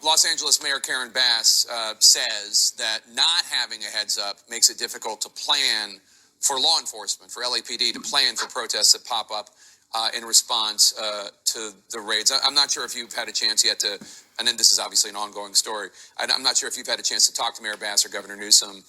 Los Angeles Mayor Karen Bass says that not having a heads up makes it difficult to plan for law enforcement, for LAPD to plan for protests that pop up in response to the raids. I'm not sure if you've had a chance yet to, and then this is obviously an ongoing story. I'm not sure if you've had a chance to talk to Mayor Bass or Governor Newsom.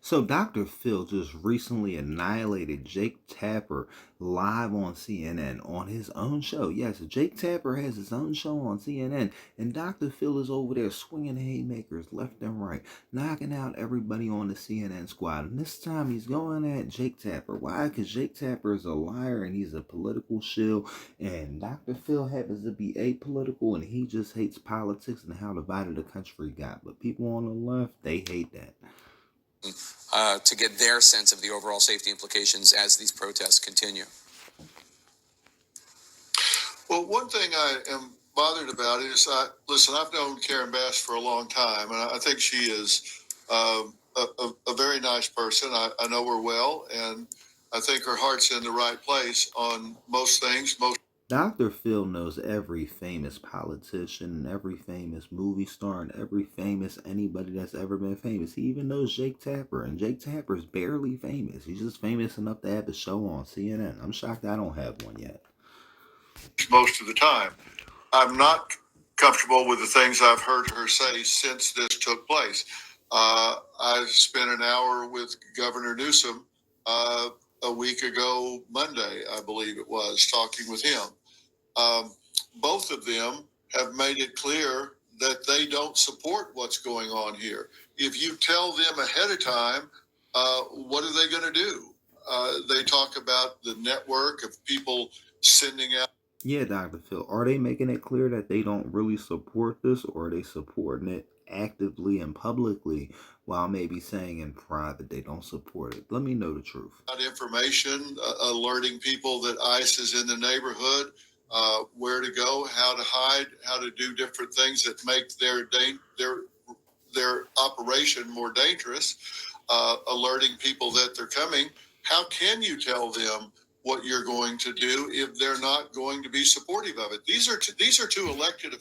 So Dr. Phil just recently annihilated Jake Tapper live on CNN on his own show. Yes, Jake Tapper has his own show on CNN, and Dr. Phil is over there swinging haymakers left and right, knocking out everybody on the CNN squad. And this time he's going at Jake Tapper. Why? Because Jake Tapper is a liar and he's a political shill, and Dr. Phil happens to be apolitical and he just hates politics and how divided the country got. But people on the left, they hate that. To get their sense of the overall safety implications as these protests continue. Well, one thing I am bothered about is, I've known Karen Bass for a long time, and I think she is a very nice person. I know her well, and I think her heart's in the right place on most things. Dr. Phil knows every famous politician, every famous movie star, and every famous anybody that's ever been famous. He even knows Jake Tapper, and Jake Tapper's barely famous. He's just famous enough to have a show on CNN. I'm shocked I don't have one yet. Most of the time. I'm not comfortable with the things I've heard her say since this took place. I spent an hour with Governor Newsom a week ago, Monday, I believe it was, talking with him. Both of them have made it clear that they don't support what's going on here. If you tell them ahead of time, what are they going to do? They talk about the network of people sending out. Yeah, Dr. Phil, are they making it clear that they don't really support this, or are they supporting it actively and publicly while maybe saying in private they don't support it? Let me know the truth. Information, alerting people that ICE is in the neighborhood, where to go, how to hide, how to do different things that make their operation more dangerous, alerting people that they're coming. How can you tell them what you're going to do if they're not going to be supportive of it? These are two elected.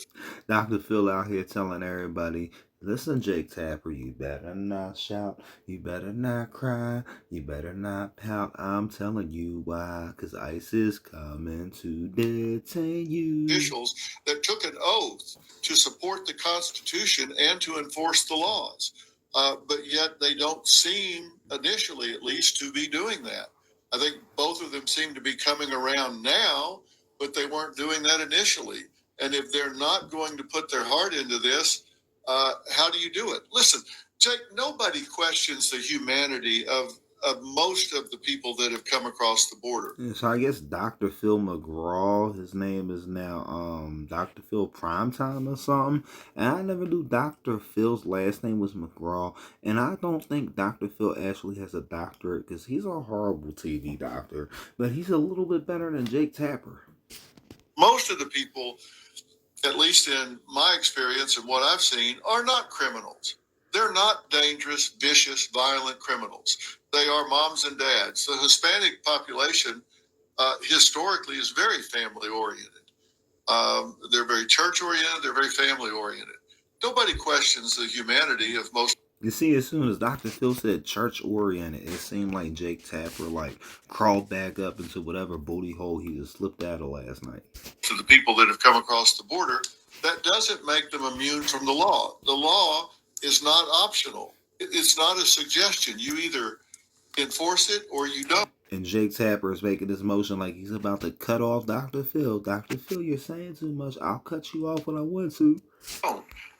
Dr. Phil out here telling everybody, listen, Jake Tapper, you better not shout, you better not cry, you better not pout. I'm telling you why, because ICE is coming to detain you. Officials that took an oath to support the Constitution and to enforce the laws, but yet they don't seem, initially at least, to be doing that. I think both of them seem to be coming around now, but they weren't doing that initially. And if they're not going to put their heart into this, how do you do it? Listen, Jake, nobody questions the humanity of most of the people that have come across the border. Yeah, so I guess Dr. Phil McGraw, his name is now Dr. Phil Primetime or something. And I never knew Dr. Phil's last name was McGraw. And I don't think Dr. Phil actually has a doctorate, because he's a horrible TV doctor. But he's a little bit better than Jake Tapper. Most of the people, at least in my experience and what I've seen, are not criminals. They're not dangerous, vicious, violent criminals. They are moms and dads. The Hispanic population historically is very family oriented. They're very church oriented. They're very family oriented. Nobody questions the humanity of most. You see, as soon as Dr. Phil said church oriented, it seemed like Jake Tapper crawled back up into whatever booty hole he just slipped out of last night. To the people that have come across the border, that doesn't make them immune from the law. The law is not optional. It's not a suggestion. You either enforce it or you don't. And Jake Tapper is making this motion like he's about to cut off Dr. Phil. Dr. Phil, you're saying too much. I'll cut you off when I want to.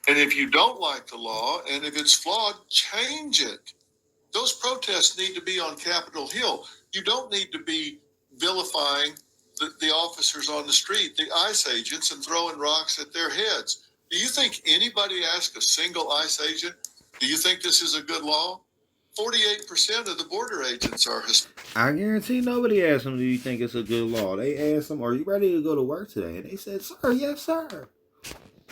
And if you don't like the law, and if it's flawed, change it. Those protests need to be on Capitol Hill. You don't need to be vilifying the officers on the street, the ICE agents, and throwing rocks at their heads. Do you think anybody asked a single ICE agent, do you think this is a good law? 48% of the border agents are Hispanic. I guarantee nobody asked them, do you think it's a good law? They asked them, are you ready to go to work today? And they said, sir, yes, sir.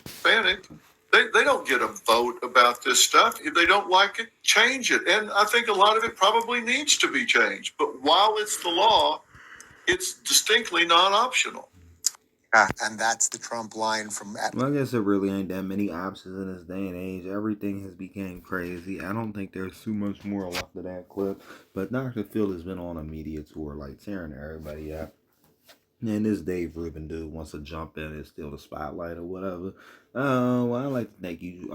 Hispanic. They don't get a vote about this stuff. If they don't like it, change it. And I think a lot of it probably needs to be changed. But while it's the law, it's distinctly non-optional. And that's the Trump line from Well, I guess there really ain't that many options in this day and age. Everything has become crazy. I don't think there's too much more left of that clip. But Dr. Phil has been on a media tour, like tearing everybody up. And this Dave Rubin dude wants to jump in and steal the spotlight or whatever. Well, I'd like to thank you,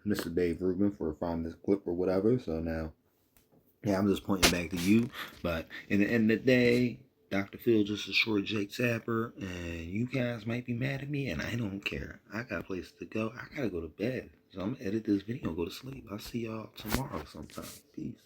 Mr. Dave Rubin, for finding this clip or whatever. So now, yeah, I'm just pointing back to you. But in the end of the day, Dr. Phil just destroyed Jake Tapper, and you guys might be mad at me, and I don't care. I got a place to go. I gotta go to bed. So I'm gonna edit this video and go to sleep. I'll see y'all tomorrow sometime. Peace.